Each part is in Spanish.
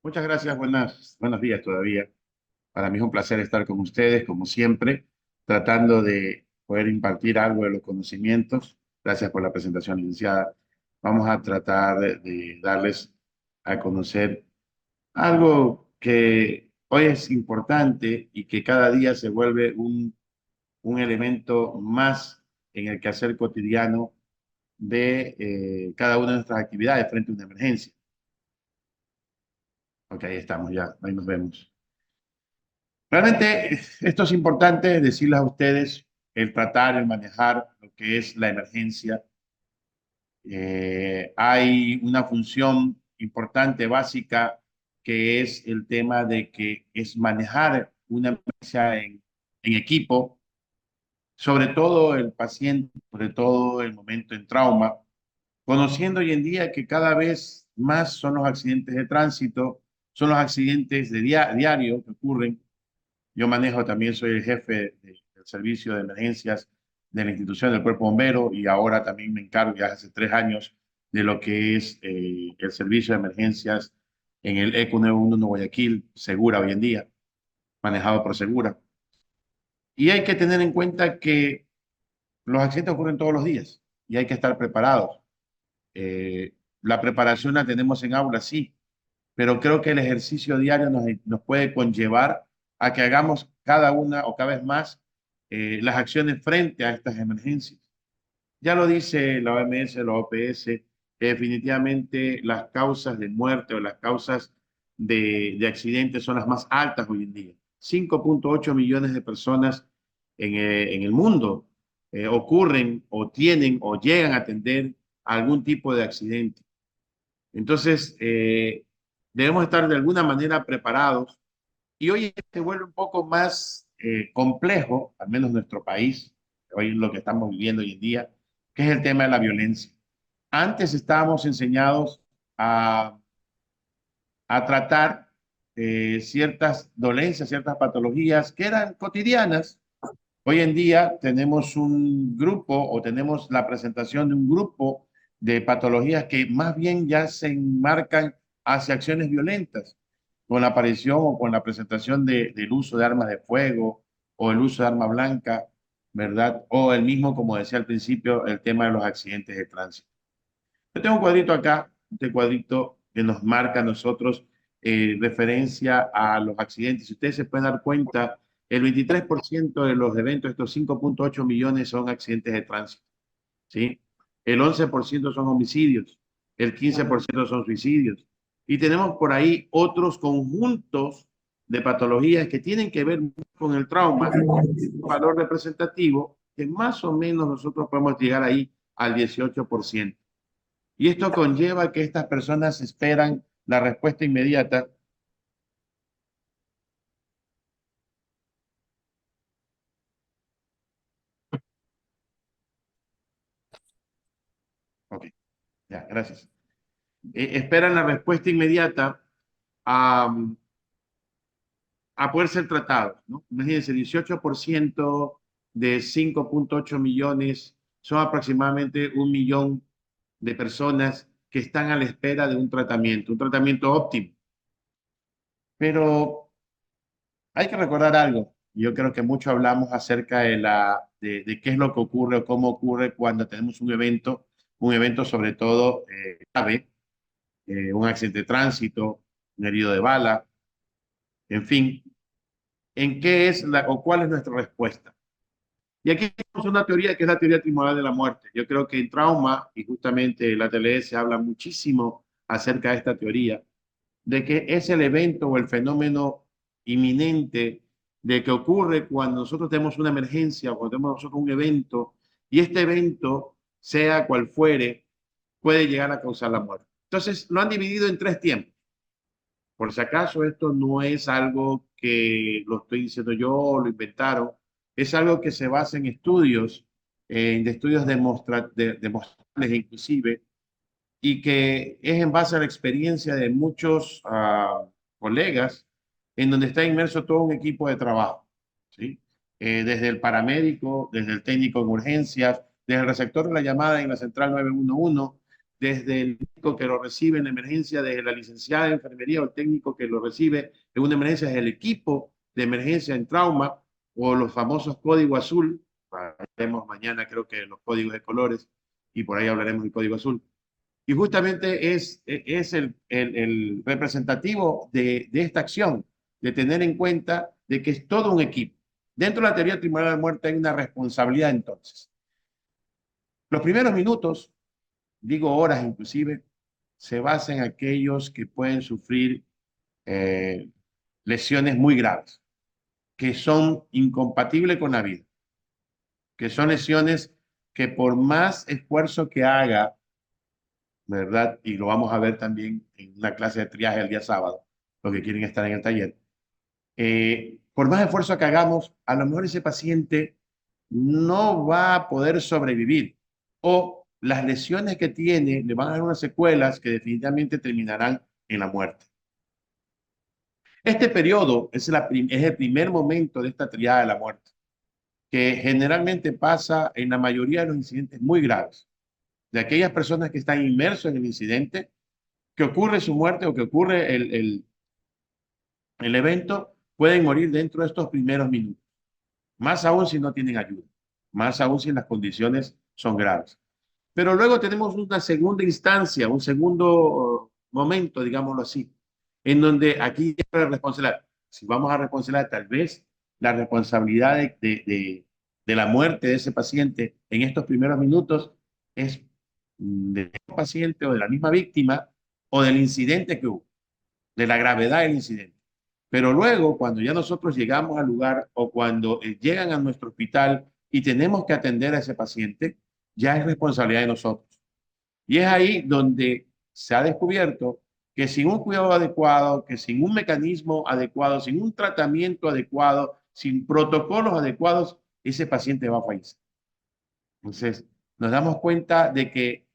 Muchas gracias, buenos días todavía. Para mí es un placer estar con ustedes, como siempre, tratando de poder impartir algo de los conocimientos. Gracias por la presentación, licenciada. Vamos a tratar de darles a conocer algo que hoy es importante y que cada día se vuelve un elemento más en el quehacer cotidiano de cada una de nuestras actividades frente a una emergencia. Ok, ahí estamos ya, ahí nos vemos. Realmente esto es importante decirles a ustedes, el tratar, el manejar lo que es la emergencia. Hay una función importante, básica, que es el tema de que es manejar una emergencia en equipo, sobre todo el paciente, sobre todo el momento en trauma, conociendo hoy en día que cada vez más son los accidentes de tránsito, son los accidentes de diario que ocurren. Yo manejo también, soy el jefe del servicio de emergencias de la institución del Cuerpo Bombero y ahora también me encargo ya hace 3 años de lo que es el servicio de emergencias en el ECO 911 Guayaquil, Segura hoy en día, manejado por Segura. Y hay que tener en cuenta que los accidentes ocurren todos los días y hay que estar preparados. La preparación la tenemos en aula, sí, pero creo que el ejercicio diario nos puede conllevar a que hagamos cada una o cada vez más las acciones frente a estas emergencias. Ya lo dice la OMS, la OPS, que definitivamente las causas de muerte o las causas de accidentes son las más altas hoy en día. 5,8 millones de personas en el mundo ocurren o tienen o llegan a tener algún tipo de accidente. Entonces, debemos estar de alguna manera preparados y hoy se vuelve un poco más complejo, al menos en nuestro país, hoy lo que estamos viviendo hoy en día, que es el tema de la violencia. Antes estábamos enseñados a, a tratar ciertas dolencias, ciertas patologías que eran cotidianas. Hoy en día tenemos un grupo o tenemos la presentación de un grupo de patologías que más bien ya se enmarcan hacia acciones violentas, con la aparición o con la presentación del uso de armas de fuego o el uso de arma blanca, ¿verdad? O el mismo, como decía al principio, el tema de los accidentes de tránsito. Yo tengo un cuadrito acá, este cuadrito que nos marca a nosotros referencia a los accidentes. Si ustedes se pueden dar cuenta, el 23% de los eventos, estos 5,8 millones, son accidentes de tránsito, ¿sí? El 11% son homicidios, el 15% son suicidios. Y tenemos por ahí otros conjuntos de patologías que tienen que ver con el trauma, un valor representativo que más o menos nosotros podemos llegar ahí al 18%. Y esto conlleva que estas personas esperan la respuesta inmediata. Ok, ya, gracias. Esperan la respuesta inmediata a, a poder ser tratados, ¿no? Imagínense, 18% de 5,8 millones son aproximadamente 1 millón de personas que están a la espera de un tratamiento óptimo. Pero hay que recordar algo. Yo creo que mucho hablamos acerca de qué es lo que ocurre o cómo ocurre cuando tenemos un evento sobre todo grave, un accidente de tránsito, un herido de bala, en fin, en qué es o cuál es nuestra respuesta. Y aquí tenemos una teoría que es la teoría trimoral de la muerte. Yo creo que en trauma, y justamente la TLS habla muchísimo acerca de esta teoría, de que es el evento o el fenómeno inminente de que ocurre cuando nosotros tenemos una emergencia o cuando tenemos nosotros un evento y este evento, sea cual fuere, puede llegar a causar la muerte. Entonces, lo han dividido en 3 tiempos. Por si acaso esto no es algo que lo estoy diciendo yo o lo inventaron, es algo que se basa en estudios, de estudios demostrables inclusive, y que es en base a la experiencia de muchos colegas, en donde está inmerso todo un equipo de trabajo, ¿sí? Desde el paramédico, desde el técnico en urgencias, desde el receptor de la llamada en la central 911, desde el médico que lo recibe en emergencia, desde la licenciada de enfermería o el técnico que lo recibe en una emergencia, desde el equipo de emergencia en trauma o los famosos código azul. Hablaremos mañana creo que los códigos de colores y por ahí hablaremos del código azul. Y justamente es el representativo de esta acción, de tener en cuenta de que es todo un equipo. Dentro de la teoría tribunal de la muerte hay una responsabilidad entonces. Los primeros minutos, digo horas inclusive, se basan en aquellos que pueden sufrir eh, lesiones muy graves, que son incompatibles con la vida, que son lesiones que por más esfuerzo que haga, ¿verdad? Y lo vamos a ver también en una clase de triaje el día sábado, los que quieren estar en el taller. Por más esfuerzo que hagamos, a lo mejor ese paciente no va a poder sobrevivir o las lesiones que tiene le van a dar unas secuelas que definitivamente terminarán en la muerte. Este periodo es el primer momento de esta triada de la muerte, que generalmente pasa en la mayoría de los incidentes muy graves, de aquellas personas que están inmersos en el incidente, que ocurre su muerte o que ocurre el evento, pueden morir dentro de estos primeros minutos, más aún si no tienen ayuda, más aún si las condiciones son graves. Pero luego tenemos una segunda instancia, un segundo momento, digámoslo así, en donde aquí es la responsabilidad. Si vamos a responsabilidad, tal vez la responsabilidad de la muerte de ese paciente en estos primeros minutos es del paciente o de la misma víctima o del incidente que hubo, de la gravedad del incidente. Pero luego, cuando ya nosotros llegamos al lugar o cuando llegan a nuestro hospital y tenemos que atender a ese paciente, ya es responsabilidad de nosotros. Y es ahí donde se ha descubierto que sin un cuidado adecuado, que sin un mecanismo adecuado, sin un tratamiento adecuado, sin protocolos adecuados, ese paciente va a fallecer. Entonces, nos damos cuenta de que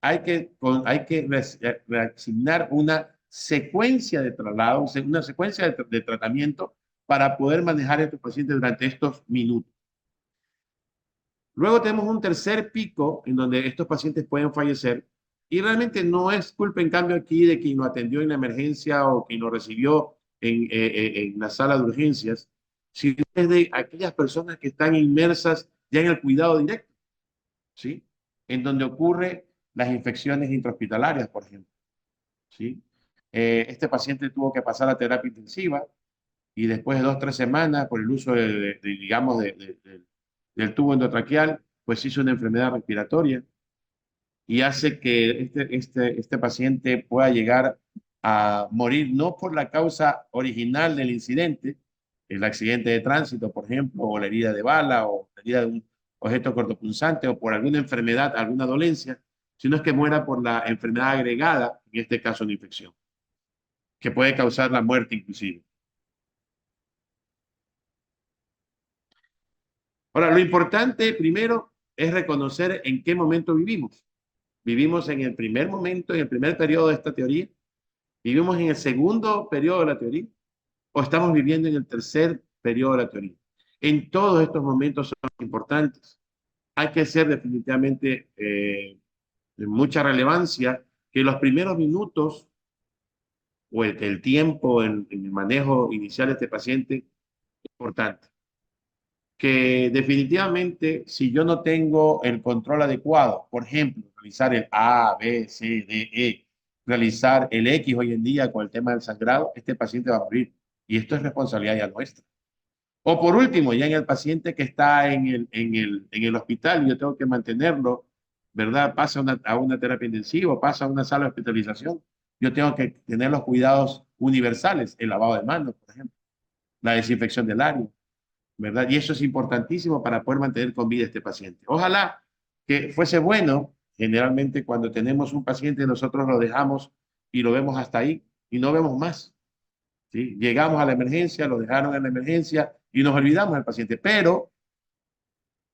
hay que reasignar una secuencia de traslado, una secuencia de tratamiento para poder manejar a estos pacientes durante estos minutos. Luego tenemos un tercer pico en donde estos pacientes pueden fallecer y realmente no es culpa en cambio aquí de quien lo atendió en la emergencia o quien lo recibió en la sala de urgencias, sino es de aquellas personas que están inmersas ya en el cuidado directo, ¿sí? En donde ocurre las infecciones intrahospitalarias, por ejemplo, ¿sí? Este paciente tuvo que pasar a terapia intensiva y después de 2 o 3 semanas, por el uso digamos, del tubo endotraqueal, pues hizo una enfermedad respiratoria y hace que este paciente pueda llegar a morir no por la causa original del incidente, el accidente de tránsito, por ejemplo, o la herida de bala, o la herida de un objeto cortopunzante, o por alguna enfermedad, alguna dolencia, sino es que muera por la enfermedad agregada, en este caso una infección, que puede causar la muerte inclusive. Ahora, lo importante primero es reconocer en qué momento vivimos. ¿Vivimos en el primer momento, en el primer periodo de esta teoría? ¿Vivimos en el segundo periodo de la teoría? ¿O estamos viviendo en el tercer periodo de la teoría? En todos estos momentos son importantes. Hay que hacer definitivamente de mucha relevancia que los primeros minutos o el tiempo en el manejo inicial de este paciente es importante. Que definitivamente si yo no tengo el control adecuado, por ejemplo, realizar el A, B, C, D, E, realizar el X hoy en día con el tema del sangrado, este paciente va a morir. Y esto es responsabilidad ya nuestra. O por último, ya en el paciente que está en el hospital, yo tengo que mantenerlo, ¿verdad? Pasa a una terapia intensiva, pasa a una sala de hospitalización. Yo tengo que tener los cuidados universales, el lavado de manos, por ejemplo, la desinfección del área, ¿verdad? Y eso es importantísimo para poder mantener con vida a este paciente. Ojalá que fuese bueno, generalmente cuando tenemos un paciente nosotros lo dejamos y lo vemos hasta ahí y no vemos más, ¿sí? Llegamos a la emergencia, lo dejaron en la emergencia y nos olvidamos del paciente, pero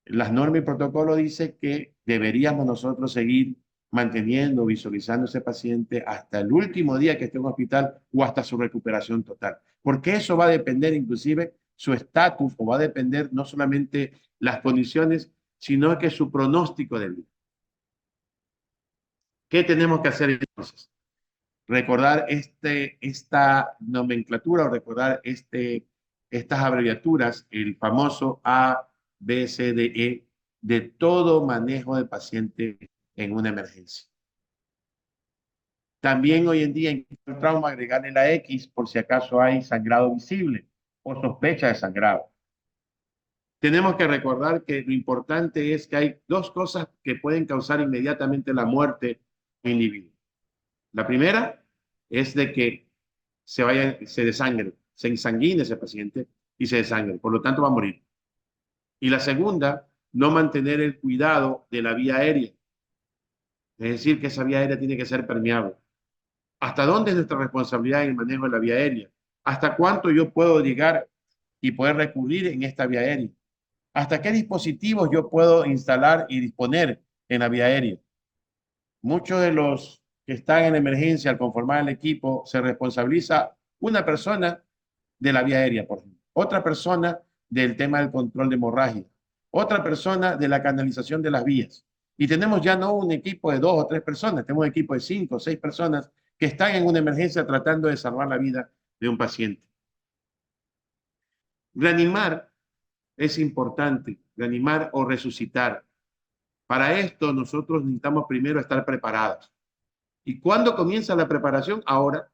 las normas y protocolo dice que deberíamos nosotros seguir manteniendo, visualizando ese paciente hasta el último día que esté en un hospital o hasta su recuperación total. Porque eso va a depender inclusive su estatus o va a depender no solamente las condiciones, sino que su pronóstico de vida. ¿Qué tenemos que hacer entonces? Recordar esta nomenclatura o recordar estas abreviaturas, el famoso A, B, C, D, E, de todo manejo de paciente en una emergencia. También hoy en día en el trauma agregarle la X por si acaso hay sangrado visible o sospecha de sangrado. Tenemos que recordar que lo importante es que hay dos cosas que pueden causar inmediatamente la muerte en el individuo. La primera es de que se desangre, se ensanguine ese paciente y se desangre, por lo tanto va a morir. Y la segunda, no mantener el cuidado de la vía aérea, es decir, que esa vía aérea tiene que ser permeable. ¿Hasta dónde es nuestra responsabilidad en el manejo de la vía aérea? ¿Hasta cuánto yo puedo llegar y poder recurrir en esta vía aérea? ¿Hasta qué dispositivos yo puedo instalar y disponer en la vía aérea? Muchos de los que están en emergencia al conformar el equipo se responsabiliza una persona de la vía aérea, por ejemplo, otra persona del tema del control de hemorragia, otra persona de la canalización de las vías. Y tenemos ya no un equipo de 2 o 3 personas, tenemos un equipo de 5 o 6 personas que están en una emergencia tratando de salvar la vida de un paciente. Reanimar es importante, reanimar o resucitar. Para esto nosotros necesitamos primero estar preparados. ¿Y cuándo comienza la preparación? Ahora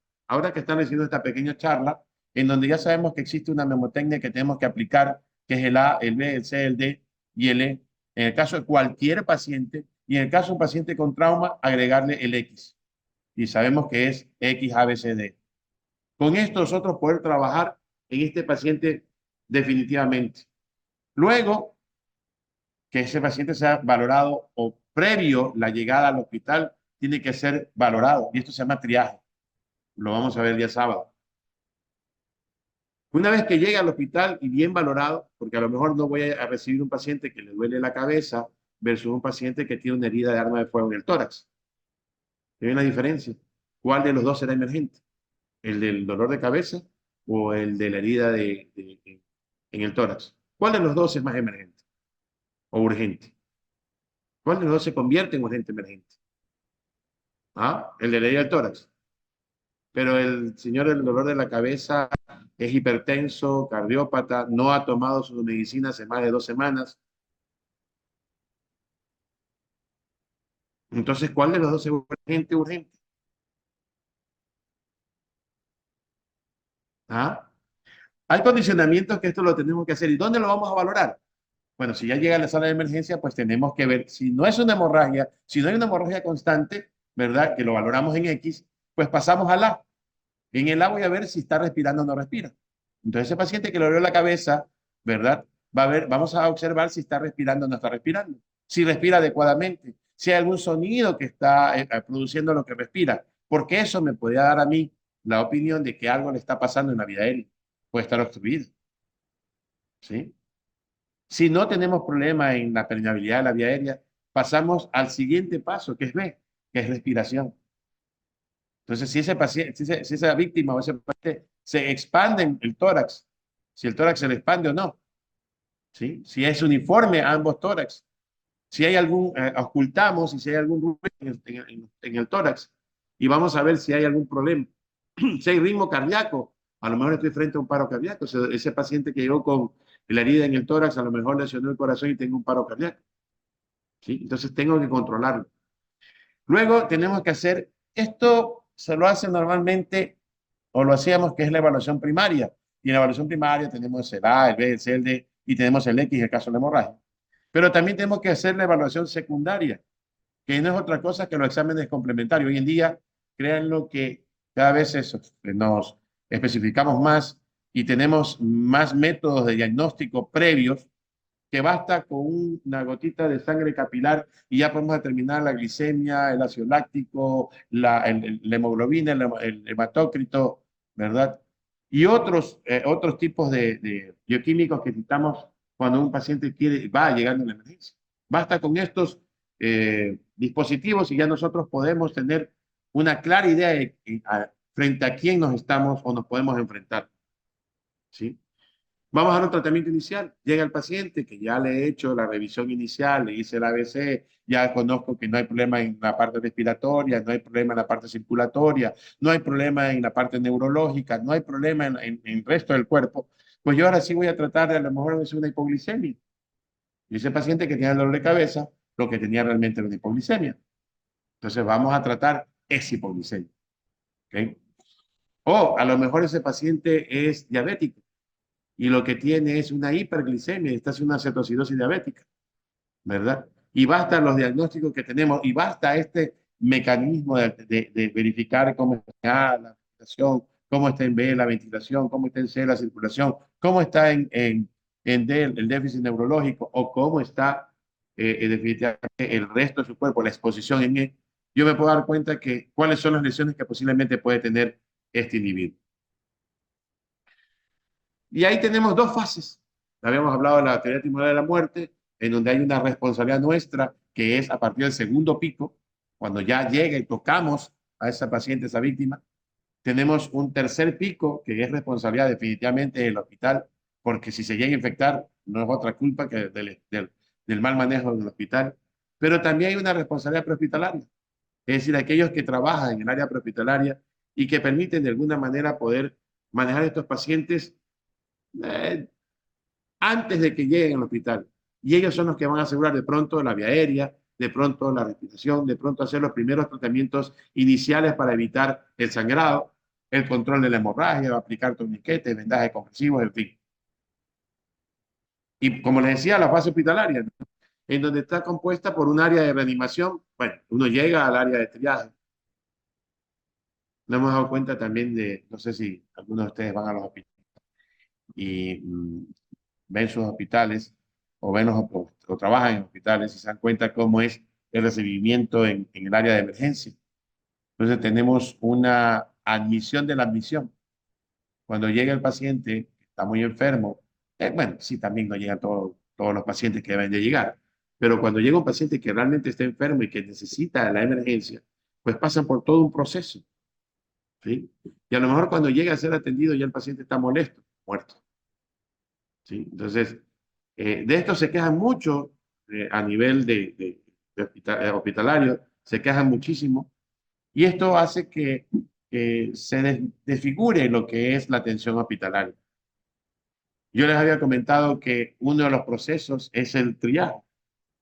que están haciendo esta pequeña charla, en donde ya sabemos que existe una memotecnia que tenemos que aplicar, que es el A, el B, el C, el D y el E. En el caso de cualquier paciente, y en el caso de un paciente con trauma, agregarle el X. Y sabemos que es X, A, B, C, D. Con esto nosotros poder trabajar en este paciente definitivamente. Luego, que ese paciente sea valorado o previo la llegada al hospital, tiene que ser valorado. Y esto se llama triaje. Lo vamos a ver el día sábado. Una vez que llega al hospital y bien valorado, porque a lo mejor no voy a recibir un paciente que le duele la cabeza versus un paciente que tiene una herida de arma de fuego en el tórax. ¿Hay una diferencia? ¿Cuál de los dos será emergente? ¿El del dolor de cabeza o el de la herida en el tórax? ¿Cuál de los dos es más emergente o urgente? ¿Cuál de los dos se convierte en urgente emergente? ¿Ah? El de la herida del tórax. Pero el señor del dolor de la cabeza es hipertenso, cardiópata, no ha tomado sus medicinas hace más de 2 semanas. Entonces, ¿cuál de los dos es urgente, urgente? ¿Ah? Hay condicionamientos que esto lo tenemos que hacer. ¿Y dónde lo vamos a valorar? Bueno, si ya llega a la sala de emergencia, pues tenemos que ver si no es una hemorragia, si no hay una hemorragia constante, ¿verdad? Que lo valoramos en X, pues pasamos al A. En el A voy a ver si está respirando o no respira. Entonces, ese paciente que le dolió la cabeza, ¿verdad? Vamos a observar si está respirando o no está respirando, si respira adecuadamente, si hay algún sonido que está produciendo lo que respira, porque eso me podría dar a mí la opinión de que algo le está pasando en la vida aérea, puede estar obstruido, ¿sí? Si no tenemos problema en la permeabilidad de la vía aérea, pasamos al siguiente paso, que es B, que es respiración. Entonces, si ese paciente, si esa víctima o ese paciente se expande en el tórax, si el tórax se le expande o no, ¿sí? Si es uniforme a ambos tórax, si hay algún, ocultamos y si hay algún ruido en el tórax y vamos a ver si hay algún problema. Si hay ritmo cardíaco, a lo mejor estoy frente a un paro cardíaco. Ese paciente que llegó con la herida en el tórax, a lo mejor lesionó el corazón y tengo un paro cardíaco, ¿sí? Entonces tengo que controlarlo. Luego tenemos que hacer, esto se lo hace normalmente, o lo hacíamos, que es la evaluación primaria. Y en la evaluación primaria tenemos el A, el B, el C, el D, y tenemos el X, el caso de la hemorragia. Pero también tenemos que hacer la evaluación secundaria, que no es otra cosa que los exámenes complementarios. Hoy en día, créanlo que cada vez nos especificamos más y tenemos más métodos de diagnóstico previos, que basta con una gotita de sangre capilar y ya podemos determinar la glicemia, el ácido láctico, la hemoglobina, el hematócrito, ¿verdad? Y otros tipos de bioquímicos que necesitamos cuando un paciente va llegando a la emergencia. Basta con estos dispositivos y ya nosotros podemos tener una clara idea frente a quién nos estamos o nos podemos enfrentar, ¿sí? Vamos a dar un tratamiento inicial. Llega el paciente que ya le he hecho la revisión inicial, le hice el ABC, ya conozco que no hay problema en la parte respiratoria, no hay problema en la parte circulatoria, no hay problema en la parte neurológica, no hay problema en el resto del cuerpo. Pues yo ahora sí voy a tratar de a lo mejor es una hipoglicemia. Y ese paciente que tenía dolor de cabeza, lo que tenía realmente era una hipoglicemia. Entonces vamos a tratar esa hipoglicemia. ¿Ok? O a lo mejor ese paciente es diabético y lo que tiene es una hiperglicemia, está haciendo una cetoacidosis diabética, ¿verdad? Y basta los diagnósticos que tenemos y basta este mecanismo de verificar cómo está la ventilación, cómo está en B la ventilación, cómo está en C la circulación, cómo está en D el déficit neurológico o cómo está definitivamente el resto de su cuerpo, la exposición en E. Yo me puedo dar cuenta que cuáles son las lesiones que posiblemente puede tener este individuo. Y ahí tenemos dos fases. Habíamos hablado de la teoría timoral de la muerte, en donde hay una responsabilidad nuestra, que es a partir del segundo pico, cuando ya llega y tocamos a esa paciente, esa víctima. Tenemos un tercer pico, que es responsabilidad definitivamente del hospital, porque si se llega a infectar, no es otra culpa que del mal manejo del hospital. Pero también hay una responsabilidad prehospitalaria, es decir, aquellos que trabajan en el área prehospitalaria y que permiten de alguna manera poder manejar estos pacientes eh, antes de que lleguen al hospital. Y ellos son los que van a asegurar de pronto la vía aérea, de pronto la respiración, de pronto hacer los primeros tratamientos iniciales para evitar el sangrado, el control de la hemorragia, aplicar torniquetes, vendajes compresivos, en fin. Y como les decía, la fase hospitalaria, ¿no? En donde está compuesta por un área de reanimación. Bueno, uno llega al área de triaje. Nos hemos dado cuenta también de, no sé si algunos de ustedes van a los hospitales y ven sus hospitales o ven o trabajan en hospitales y se dan cuenta cómo es el recibimiento en el área de emergencia. Entonces tenemos una admisión de la admisión. Cuando llega el paciente que está muy enfermo, bueno, sí, también no llegan todos los pacientes que deben de llegar, pero cuando llega un paciente que realmente está enfermo y que necesita la emergencia, pues pasan por todo un proceso, ¿sí? Y a lo mejor cuando llega a ser atendido ya el paciente está molesto, muerto, ¿sí? Entonces, de esto se quejan mucho a nivel de hospitalario, se quejan muchísimo, y esto hace que se desfigure lo que es la atención hospitalaria. Yo les había comentado que uno de los procesos es el triaje.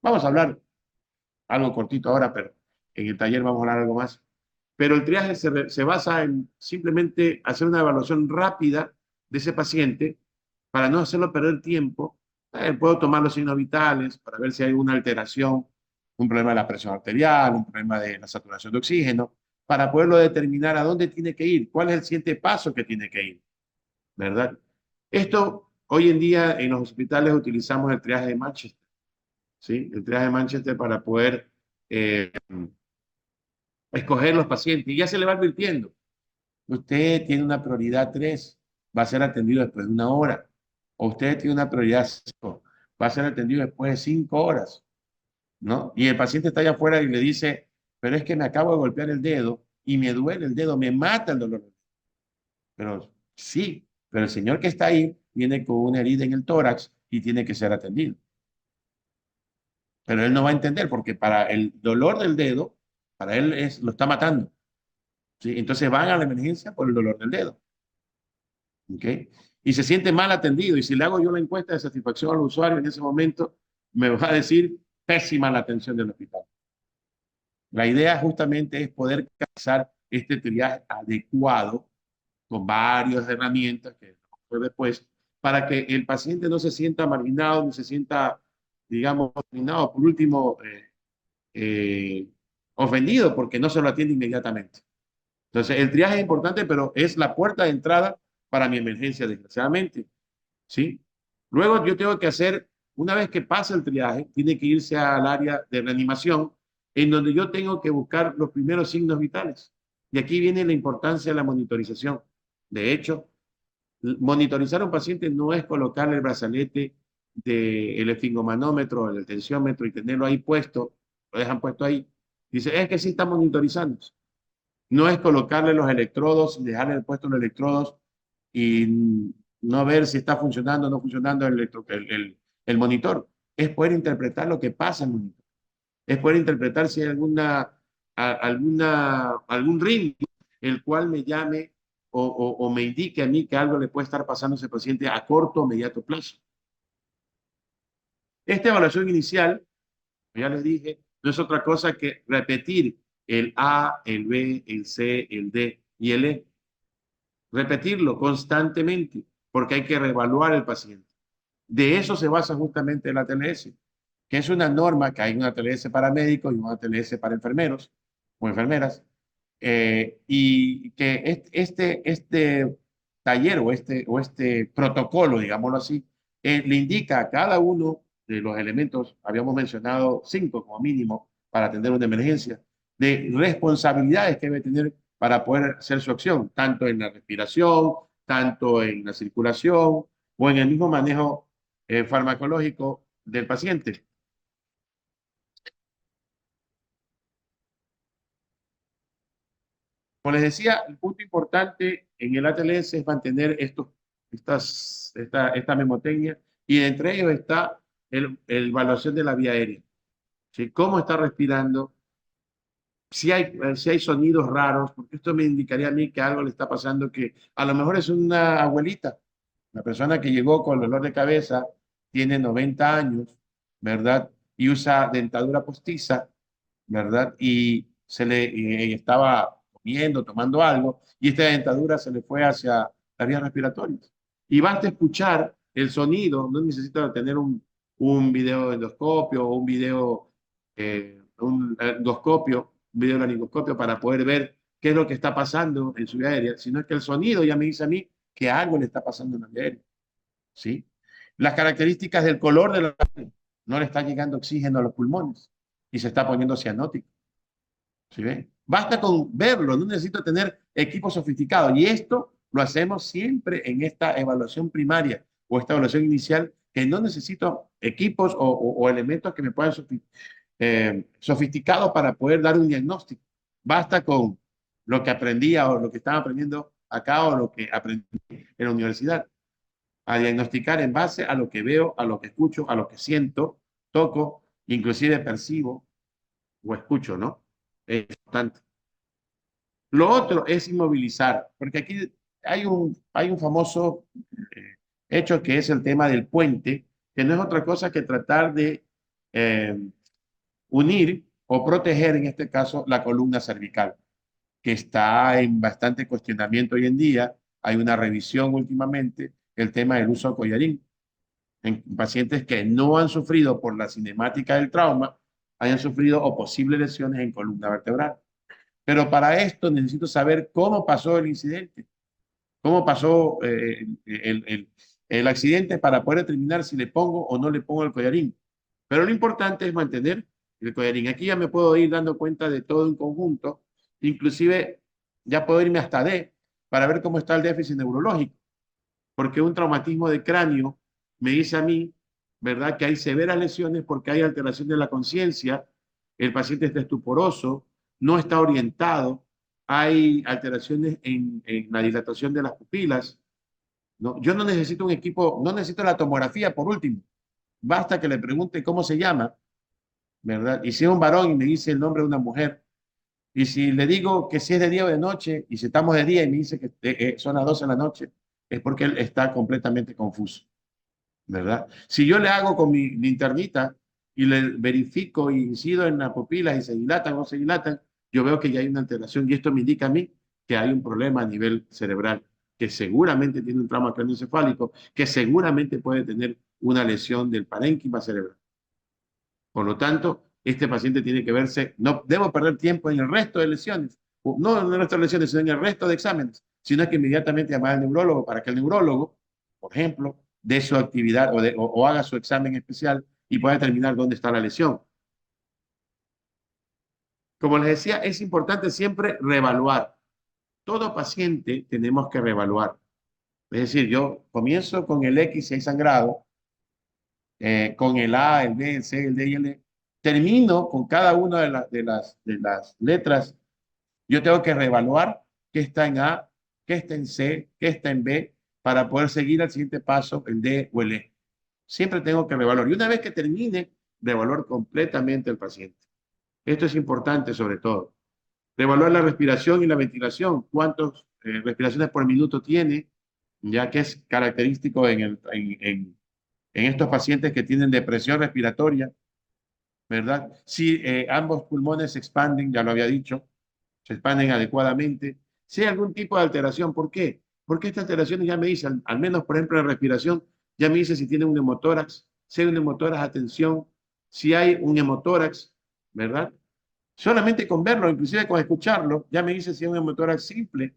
Vamos a hablar algo cortito ahora, pero en el taller vamos a hablar algo más. Pero el triaje se basa en simplemente hacer una evaluación rápida de ese paciente para no hacerlo perder tiempo. Puedo tomar los signos vitales para ver si hay una alteración, un problema de la presión arterial, un problema de la saturación de oxígeno, para poderlo determinar a dónde tiene que ir, cuál es el siguiente paso que tiene que ir, ¿verdad? Esto, hoy en día en los hospitales utilizamos el triaje de Manchester, ¿sí? El triaje de Manchester para poder eh, escoger los pacientes. Y ya se le va advirtiendo. Usted tiene una prioridad 3, va a ser atendido después de una hora. O usted tiene una prioridad 5, va a ser atendido después de 5 horas, ¿no? Y el paciente está allá afuera y le dice, pero es que me acabo de golpear el dedo y me duele el dedo, me mata el dolor. Pero sí, pero el señor que está ahí viene con una herida en el tórax y tiene que ser atendido. Pero él no va a entender porque para el dolor del dedo, para él lo está matando, ¿sí? Entonces van a la emergencia por el dolor del dedo. ¿Ok? Y se siente mal atendido. Y si le hago yo la encuesta de satisfacción al usuario en ese momento, me va a decir pésima la atención del hospital. La idea justamente es poder realizar este triaje adecuado con varias herramientas que después, para que el paciente no se sienta marginado, ni se sienta, digamos, marginado, por último, eh, ofendido porque no se lo atiende inmediatamente. Entonces, el triaje es importante, pero es la puerta de entrada para mi emergencia, desgraciadamente, ¿sí? Luego yo tengo que hacer, una vez que pasa el triaje, tiene que irse al área de reanimación, en donde yo tengo que buscar los primeros signos vitales. Y aquí viene la importancia de la monitorización. De hecho, monitorizar a un paciente no es colocarle el brazalete del esfingomanómetro, el tensiómetro y tenerlo ahí puesto, lo dejan puesto ahí. Dice, es que sí está monitorizando. No es colocarle los electrodos y dejarle puesto los electrodos y no ver si está funcionando o no funcionando el monitor, es poder interpretar lo que pasa en el monitor, es poder interpretar si hay algún ritmo el cual me llame o me indique a mí que algo le puede estar pasando a ese paciente a corto o mediano plazo. Esta evaluación inicial, ya les dije, no es otra cosa que repetir el A, el B, el C, el D y el E. Repetirlo constantemente, porque hay que reevaluar el paciente. De eso se basa justamente la TLS, que es una norma que hay una TLS para médicos y una TLS para enfermeros o enfermeras, y que este taller o este protocolo, digámoslo así, le indica a cada uno de los elementos, habíamos mencionado 5 como mínimo para atender una emergencia, de responsabilidades que debe tener para poder hacer su acción, tanto en la respiración, tanto en la circulación o en el mismo manejo farmacológico del paciente. Como les decía, el punto importante en el ATLS es mantener esta memotecnia, y entre ellos está el evaluación de la vía aérea. ¿Sí? ¿Cómo está respirando? Si hay sonidos raros, porque esto me indicaría a mí que algo le está pasando, que a lo mejor es una abuelita, una persona que llegó con dolor de cabeza, tiene 90 años, ¿verdad? Y usa dentadura postiza, ¿verdad? Y estaba comiendo, tomando algo, y esta dentadura se le fue hacia las vías respiratorias. Y basta escuchar el sonido, no necesita tener un video endoscopio o un endoscopio, un video laringoscopio para poder ver qué es lo que está pasando en su vía aérea, sino es que el sonido ya me dice a mí que algo le está pasando en la vía aérea, ¿sí? Las características del color de la sangre, no le está llegando oxígeno a los pulmones y se está poniendo cianótico. ¿Sí ve? Basta con verlo, no necesito tener equipo sofisticado. Y esto lo hacemos siempre en esta evaluación primaria o esta evaluación inicial, que no necesito equipos o elementos que me puedan sofisticados para poder dar un diagnóstico. Basta con lo que aprendía o lo que estaba aprendiendo acá o lo que aprendí en la universidad, a diagnosticar en base a lo que veo, a lo que escucho, a lo que siento, toco, inclusive percibo o escucho, ¿no? Es importante. Lo otro es inmovilizar, porque aquí hay un famoso hecho que es el tema del puente, que no es otra cosa que tratar de eh, unir o proteger, en este caso, la columna cervical, que está en bastante cuestionamiento hoy en día. Hay una revisión últimamente, el tema del uso de collarín en pacientes que no han sufrido por la cinemática del trauma, hayan sufrido o posibles lesiones en columna vertebral. Pero para esto necesito saber cómo pasó el incidente, cómo pasó el accidente, para poder determinar si le pongo o no le pongo el collarín. Pero lo importante es mantener el collarín. Aquí ya me puedo ir dando cuenta de todo en conjunto, inclusive ya puedo irme hasta D para ver cómo está el déficit neurológico, porque un traumatismo de cráneo me dice a mí, ¿verdad?, que hay severas lesiones porque hay alteración de la conciencia, el paciente está estuporoso, no está orientado, hay alteraciones en la dilatación de las pupilas, ¿no? Yo no necesito un equipo, no necesito la tomografía por último, basta que le pregunte cómo se llama, ¿verdad? Y si es un varón y me dice el nombre de una mujer, y si le digo que si es de día o de noche, y si estamos de día y me dice que son las 12 de la noche, es porque él está completamente confuso, ¿verdad? Si yo le hago con mi linternita y le verifico y incido en las pupilas y se dilatan o no se dilatan, yo veo que ya hay una alteración, y esto me indica a mí que hay un problema a nivel cerebral, que seguramente tiene un trauma craneoencefálico, que seguramente puede tener una lesión del parénquima cerebral. Por lo tanto, este paciente tiene que verse, no debo perder tiempo en el resto de lesiones, no en el resto de lesiones, sino en el resto de exámenes, sino que inmediatamente llamar al neurólogo para que el neurólogo, por ejemplo, dé su actividad o haga su examen especial y pueda determinar dónde está la lesión. Como les decía, es importante siempre reevaluar. Todo paciente tenemos que reevaluar. Es decir, yo comienzo con el X si hay sangrado, con el A, el B, el C, el D y el E. Termino con cada una de las letras. Yo tengo que reevaluar qué está en A, qué está en C, qué está en B, para poder seguir al siguiente paso, el D o el E. Siempre tengo que reevaluar. Y una vez que termine, reevaluar completamente al paciente. Esto es importante sobre todo. Reevaluar la respiración y la ventilación. ¿Cuántas respiraciones por minuto tiene? Ya que es característico en estos pacientes que tienen depresión respiratoria, ¿verdad? Si ambos pulmones se expanden, ya lo había dicho, se expanden adecuadamente. Si hay algún tipo de alteración, ¿por qué? Porque estas alteraciones ya me dicen, al menos por ejemplo en respiración, ya me dice si tiene un hemotórax, si hay un hemotórax, atención, si hay un hemotórax, ¿verdad? Solamente con verlo, inclusive con escucharlo, ya me dice si es un hemotórax simple,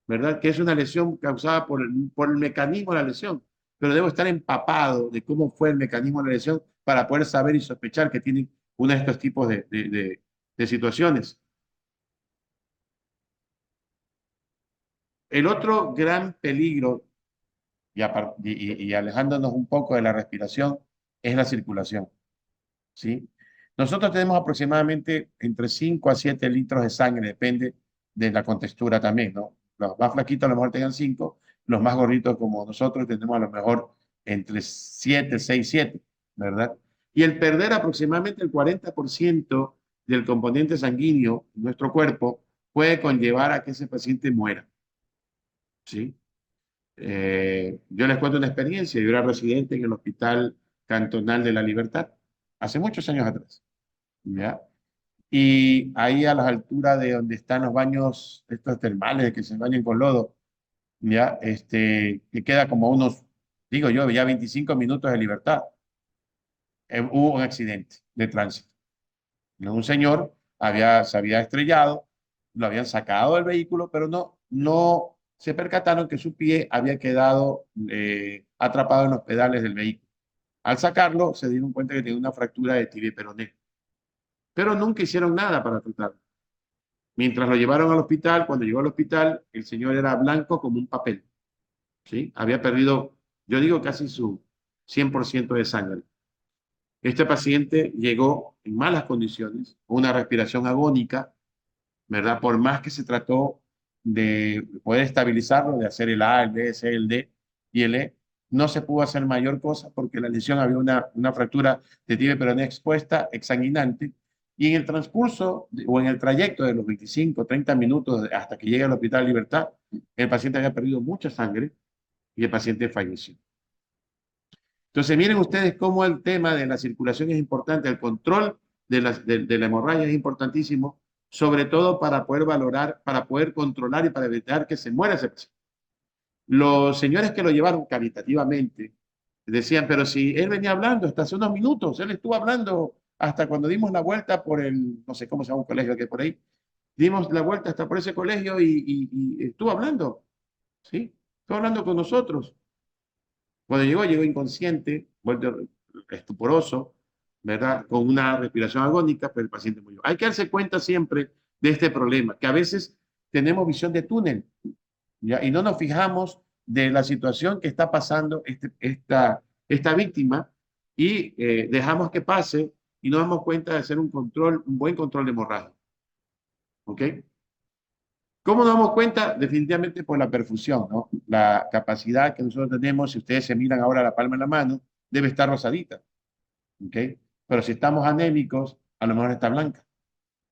¿verdad? Que es una lesión causada por el mecanismo de la lesión. Pero debo estar empapado de cómo fue el mecanismo de la lesión para poder saber y sospechar que tiene uno de estos tipos de situaciones. El otro gran peligro, y alejándonos un poco de la respiración, es la circulación, ¿sí? Nosotros tenemos aproximadamente entre 5 a 7 litros de sangre, depende de la contextura también, ¿no? Los más flaquitos a lo mejor tengan 5, los más gorditos como nosotros tenemos a lo mejor entre 7, 6, 7, ¿verdad? Y el perder aproximadamente el 40% del componente sanguíneo en nuestro cuerpo puede conllevar a que ese paciente muera, ¿sí? Yo les cuento una experiencia. Yo era residente en el Hospital Cantonal de la Libertad hace muchos años atrás, ¿ya? Y ahí a las alturas de donde están los baños estos termales, de que se bañan con lodo, ¿ya? Que queda como unos, digo yo, ya 25 minutos de libertad. Hubo un accidente de tránsito. Un señor se había estrellado, lo habían sacado del vehículo, pero no se percataron que su pie había quedado atrapado en los pedales del vehículo. Al sacarlo, se dieron cuenta que tenía una fractura de tibia y peroné, pero nunca hicieron nada para tratarlo. Mientras lo llevaron al hospital, cuando llegó al hospital, el señor era blanco como un papel, ¿sí? Había perdido, yo digo, casi su 100% de sangre. Este paciente llegó en malas condiciones, con una respiración agónica, ¿verdad? Por más que se trató de poder estabilizarlo, de hacer el A, el B, C, el D y el E, no se pudo hacer mayor cosa porque la lesión había una fractura de tibia peroné expuesta, exsanguinante, y en el transcurso o en el trayecto de los 25, 30 minutos hasta que llegue al Hospital Libertad, el paciente había perdido mucha sangre y el paciente falleció. Entonces, miren ustedes cómo el tema de la circulación es importante, el control de la hemorragia es importantísimo, sobre todo para poder valorar, para poder controlar y para evitar que se muera ese paciente. Los señores que lo llevaron caritativamente decían, pero si él venía hablando hasta hace unos minutos, él estuvo hablando hasta cuando dimos la vuelta por el, no sé cómo se llama un colegio que hay por ahí, dimos la vuelta hasta por ese colegio y estuvo hablando, ¿sí? Estuvo hablando con nosotros. Cuando llegó inconsciente, vuelto estuporoso, ¿verdad? Con una respiración agónica, pero el paciente murió. Hay que darse cuenta siempre de este problema, que a veces tenemos visión de túnel, ¿ya? Y no nos fijamos de la situación que está pasando esta víctima y dejamos que pase y no damos cuenta de hacer un control, un buen control de hemorragia. ¿Ok? ¿Cómo nos damos cuenta? Definitivamente por la perfusión, ¿no? La capacidad que nosotros tenemos, si ustedes se miran ahora la palma de la mano, debe estar rosadita, ¿ok? Pero si estamos anémicos, a lo mejor está blanca.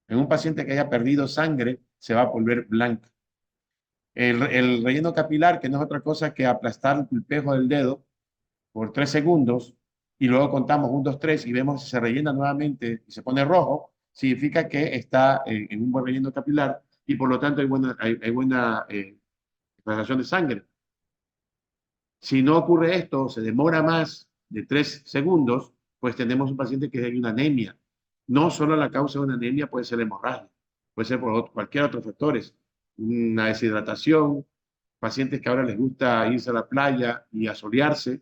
En un paciente que haya perdido sangre, se va a volver blanca. El relleno capilar, que no es otra cosa que aplastar el pejo del dedo por 3 segundos y luego contamos 1, 2, 3 y vemos si se rellena nuevamente y se pone rojo, significa que está en un buen relleno capilar y por lo tanto hay buena irradiación de sangre. Si no ocurre esto, se demora más de 3 segundos, pues tenemos un paciente que tiene una anemia. No solo la causa de una anemia puede ser hemorragia, puede ser por cualquier otro factores. Una deshidratación, pacientes que ahora les gusta irse a la playa y asolearse,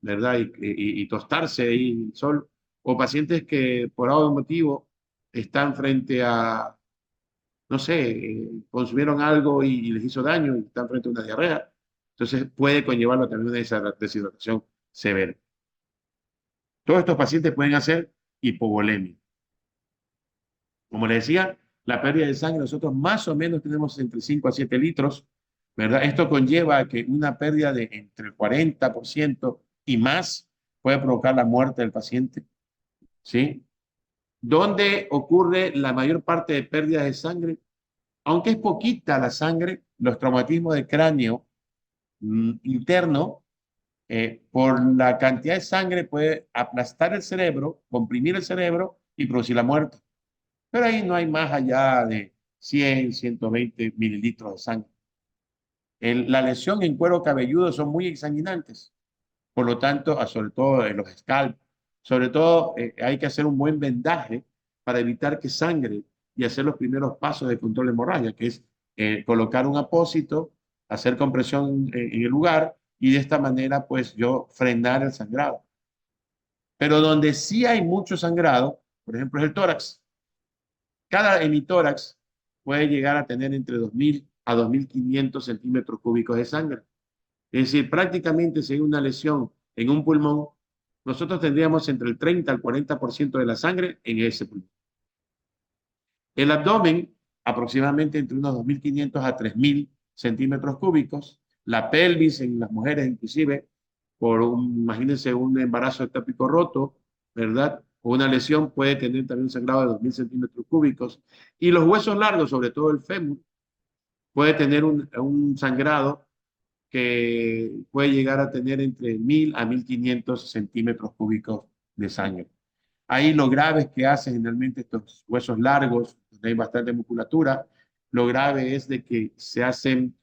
¿verdad? Y tostarse ahí en el sol, o pacientes que por algún motivo están frente a, no sé, consumieron algo y les hizo daño y están frente a una diarrea. Entonces puede conllevarlo también a una deshidratación severa. Todos estos pacientes pueden hacer hipovolemia. Como les decía, la pérdida de sangre nosotros más o menos tenemos entre 5 a 7 litros ¿verdad? Esto conlleva que una pérdida de entre el 40% y más puede provocar la muerte del paciente, ¿sí? ¿Dónde ocurre la mayor parte de pérdidas de sangre? Aunque es poquita la sangre, los traumatismos de cráneo interno, por la cantidad de sangre puede aplastar el cerebro, comprimir el cerebro y producir la muerte. Pero ahí no hay más allá de 100, 120 mililitros de sangre. La lesión en cuero cabelludo son muy exsanguinantes. Por lo tanto, sobre todo en los scalp, sobre todo hay que hacer un buen vendaje para evitar que sangre y hacer los primeros pasos de control de hemorragia, que es colocar un apósito, hacer compresión en el lugar y de esta manera pues yo frenar el sangrado. Pero donde sí hay mucho sangrado, por ejemplo, es el tórax. Cada hemitórax puede llegar a tener entre 2.000 a 2.500 centímetros cúbicos de sangre. Es decir, prácticamente si hay una lesión en un pulmón, nosotros tendríamos entre el 30 al 40% de la sangre en ese pulmón. El abdomen, aproximadamente entre unos 2.500 a 3.000 centímetros cúbicos. La pelvis en las mujeres, inclusive, imagínense un embarazo ectópico roto, ¿verdad? O una lesión puede tener también un sangrado de 2.000 centímetros cúbicos. Y los huesos largos, sobre todo el fémur, puede tener un sangrado que puede llegar a tener entre 1.000 a 1.500 centímetros cúbicos de sangre. Ahí lo grave es que hacen generalmente estos huesos largos, donde hay bastante musculatura, lo grave es de que se hacen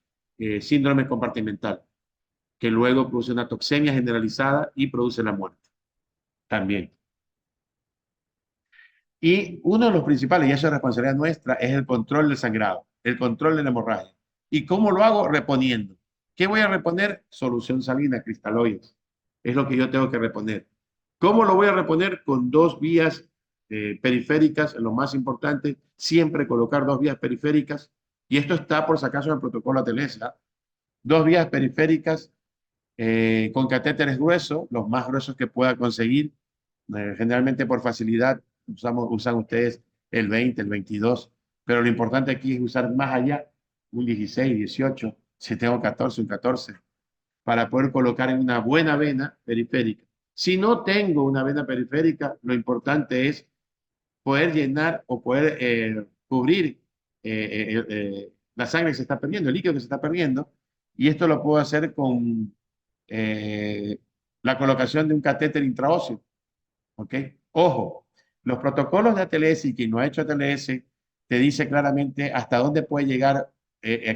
síndrome compartimental, que luego produce una toxemia generalizada y produce la muerte también. Y uno de los principales, y eso es responsabilidad nuestra, es el control del sangrado, el control de la hemorragia. ¿Y cómo lo hago? Reponiendo. ¿Qué voy a reponer? Solución salina, cristaloides. Es lo que yo tengo que reponer. ¿Cómo lo voy a reponer? Con dos vías periféricas, lo más importante, siempre colocar dos vías periféricas. Y esto está por si acaso en el protocolo ATLS. Dos vías periféricas con catéteres gruesos, los más gruesos que pueda conseguir. Generalmente por facilidad usan ustedes el 20, el 22, pero lo importante aquí es usar más allá, un 16, 18, si tengo 14, un 14, para poder colocar en una buena vena periférica. Si no tengo una vena periférica, lo importante es poder llenar o poder cubrir la sangre que se está perdiendo, el líquido que se está perdiendo, y esto lo puedo hacer con eh, la colocación de un catéter intraóseo. ¿Ok? Ojo, los protocolos de ATLS y quien no ha hecho ATLS te dice claramente hasta dónde puede llegar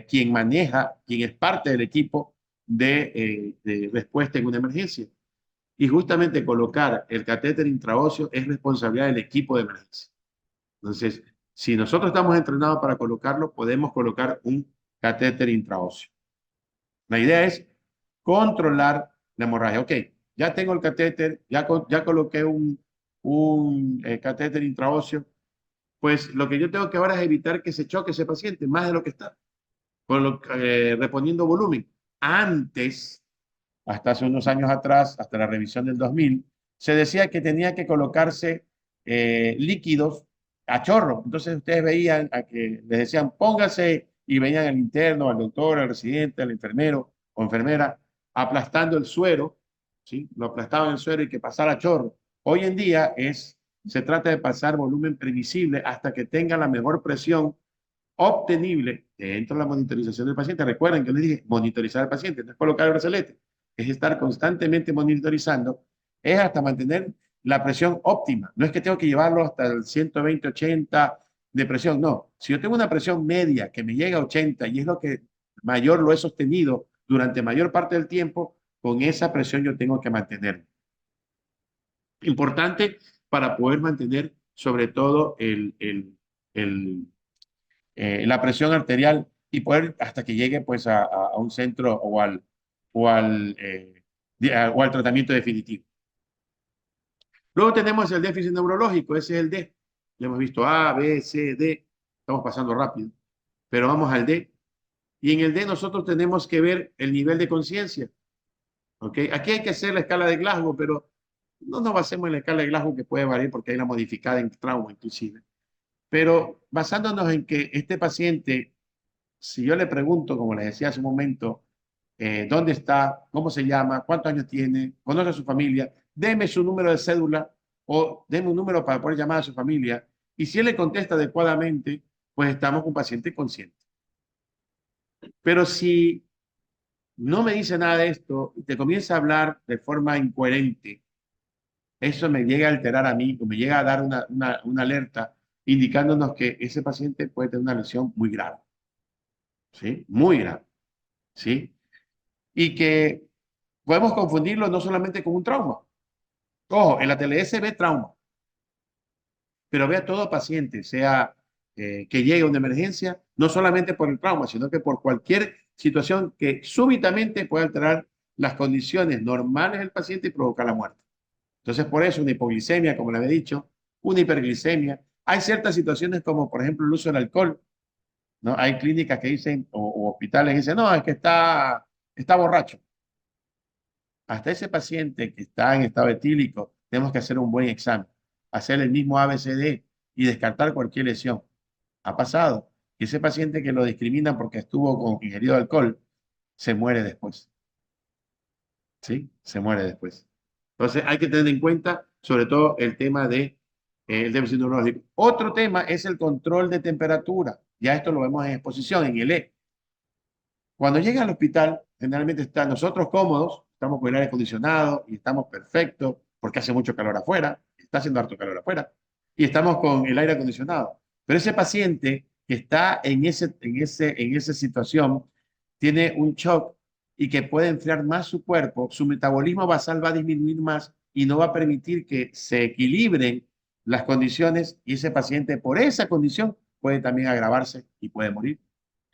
quien maneja, quien es parte del equipo de respuesta en una emergencia. Y justamente colocar el catéter intraóseo es responsabilidad del equipo de emergencia. Entonces, si nosotros estamos entrenados para colocarlo, podemos colocar un catéter intraóseo. La idea es controlar la hemorragia. Ok, ya tengo el catéter, ya coloqué un catéter intraóseo, pues lo que yo tengo que ahora es evitar que se choque ese paciente más de lo que está, reponiendo volumen. Antes, hasta hace unos años atrás, hasta la revisión del 2000, se decía que tenía que colocarse líquidos a chorro. Entonces ustedes veían a que les decían póngase y venían al interno, al doctor, al residente, al enfermero o enfermera aplastando el suero, ¿sí? Lo aplastaban el suero y que pasara a chorro. Hoy en día se trata de pasar volumen permisible hasta que tenga la mejor presión obtenible dentro de la monitorización del paciente. Recuerden que les dije monitorizar al paciente, no es colocar el brazalete, es estar constantemente monitorizando, es hasta mantener la presión óptima. No es que tengo que llevarlo hasta el 120, 80 de presión, no. Si yo tengo una presión media que me llega a 80 y es lo que mayor lo he sostenido durante mayor parte del tiempo, con esa presión yo tengo que mantener. Importante para poder mantener sobre todo la presión arterial y poder hasta que llegue pues a un centro o al tratamiento definitivo. Luego tenemos el déficit neurológico, ese es el D. Ya hemos visto A, B, C, D. Estamos pasando rápido, pero vamos al D. Y en el D nosotros tenemos que ver el nivel de conciencia. ¿Okay? Aquí hay que hacer la escala de Glasgow, pero no nos basemos en la escala de Glasgow que puede variar porque hay la modificada en trauma inclusive. Pero basándonos en que este paciente si yo le pregunto, como les decía hace un momento, dónde está, cómo se llama, cuántos años tiene, conoce a su familia, deme su número de cédula o deme un número para poder llamar a su familia. Y si él le contesta adecuadamente, pues estamos con un paciente consciente. Pero si no me dice nada de esto y te comienza a hablar de forma incoherente, eso me llega a alterar a mí o me llega a dar una alerta indicándonos que ese paciente puede tener una lesión muy grave, ¿sí? Muy grave, ¿sí? Y que podemos confundirlo no solamente con un trauma. Ojo, en la TLS ve trauma, pero ve a todo paciente, sea que llegue a una emergencia, no solamente por el trauma, sino que por cualquier situación que súbitamente pueda alterar las condiciones normales del paciente y provocar la muerte. Entonces, por eso una hipoglicemia, como le había dicho, una hiperglicemia. Hay ciertas situaciones como, por ejemplo, el uso del alcohol, ¿no? Hay clínicas que dicen, o hospitales que dicen, no, es que está borracho. Hasta ese paciente que está en estado etílico, tenemos que hacer un buen examen, hacer el mismo ABCD y descartar cualquier lesión. Ha pasado que ese paciente que lo discriminan porque estuvo con ingerido alcohol, se muere después, ¿sí? Se muere después. Entonces hay que tener en cuenta sobre todo el tema de el déficit neurológico. Otro tema es el control de temperatura. Ya esto lo vemos en exposición, en el E. Cuando llega al hospital, generalmente está nosotros cómodos, estamos con el aire acondicionado y estamos perfectos porque hace mucho calor afuera, está haciendo harto calor afuera, y estamos con el aire acondicionado. Pero ese paciente que está en esa situación tiene un shock y que puede enfriar más su cuerpo, su metabolismo basal va a disminuir más y no va a permitir que se equilibren las condiciones y ese paciente por esa condición puede también agravarse y puede morir.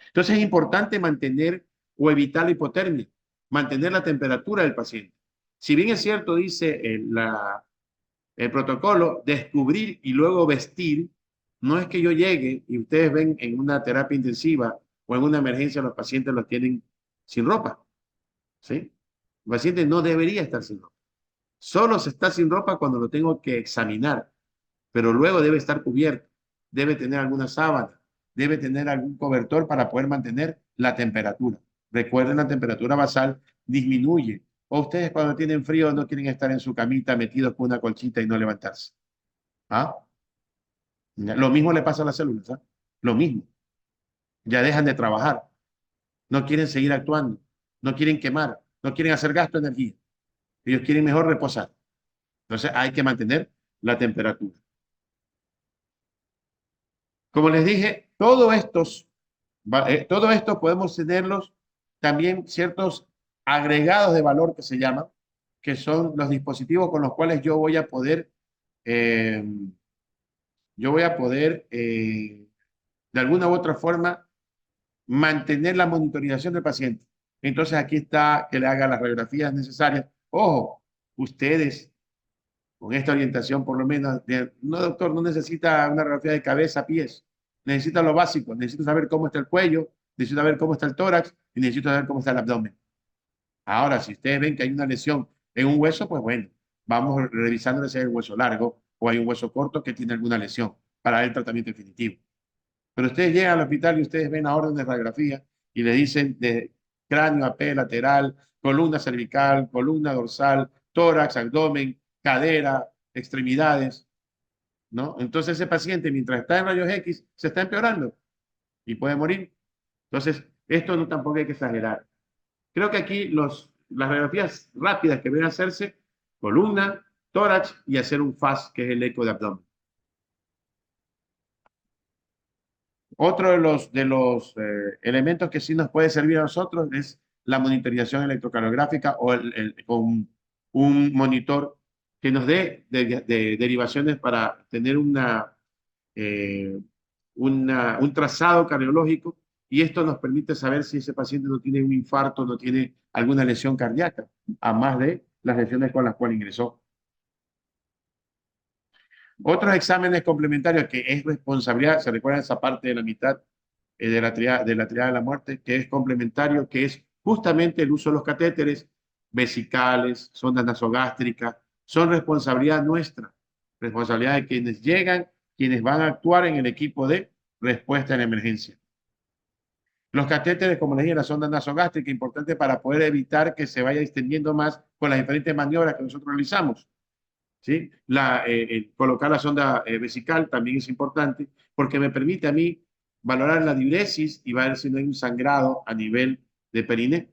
Entonces es importante mantener o evitar la hipotermia, mantener la temperatura del paciente. Si bien es cierto, dice el protocolo, descubrir y luego vestir, no es que yo llegue y ustedes ven en una terapia intensiva o en una emergencia los pacientes los tienen sin ropa, ¿sí? El paciente no debería estar sin ropa. Solo se está sin ropa cuando lo tengo que examinar, pero luego debe estar cubierto, debe tener alguna sábana, debe tener algún cobertor para poder mantener la temperatura. Recuerden, la temperatura basal disminuye. O ustedes cuando tienen frío no quieren estar en su camita metidos con una colchita y no levantarse. ¿Ah? Lo mismo le pasa a las células, ¿ah? Lo mismo. Ya dejan de trabajar, no quieren seguir actuando, no quieren quemar, no quieren hacer gasto de energía. Ellos quieren mejor reposar. Entonces hay que mantener la temperatura. Como les dije, todo esto podemos tenerlos también ciertos agregados de valor que se llaman, que son los dispositivos con los cuales eh, de alguna u otra forma, mantener la monitorización del paciente. Entonces aquí está que le haga las radiografías necesarias. Ojo, ustedes con esta orientación por lo menos, no doctor, no necesita una radiografía de cabeza a pies, necesita lo básico, necesita saber cómo está el cuello, necesita saber cómo está el tórax y necesita saber cómo está el abdomen. Ahora, si ustedes ven que hay una lesión en un hueso, pues bueno, vamos revisando si hay un hueso largo o hay un hueso corto que tiene alguna lesión para el tratamiento definitivo. Pero ustedes llegan al hospital y ustedes ven la orden de radiografía y le dicen de cráneo a P lateral, columna cervical, columna dorsal, tórax, abdomen, cadera, extremidades, ¿no? Entonces ese paciente, mientras está en rayos X, se está empeorando y puede morir. Entonces, esto no tampoco hay que exagerar. Creo que aquí las radiografías rápidas que deben hacerse, columna, tórax y hacer un FAS, que es el eco de abdomen. Otro de los elementos que sí nos puede servir a nosotros es la monitorización electrocardiográfica o con un monitor que nos dé derivaciones para tener eh, un trazado cardiológico y esto nos permite saber si ese paciente no tiene un infarto, no tiene alguna lesión cardíaca, a más de las lesiones con las cuales ingresó. Otros exámenes complementarios que es responsabilidad, se recuerda esa parte de la mitad de la muerte, que es complementario, que es justamente el uso de los catéteres vesicales, sondas nasogástricas, son responsabilidad nuestra, responsabilidad de quienes llegan, quienes van a actuar en el equipo de respuesta en emergencia. Los catéteres, como les dije, la sonda nasogástrica, importante para poder evitar que se vaya extendiendo más con las diferentes maniobras que nosotros realizamos. ¿Sí? Colocar la sonda vesical también es importante porque me permite a mí valorar la diuresis y ver si no hay un sangrado a nivel de periné.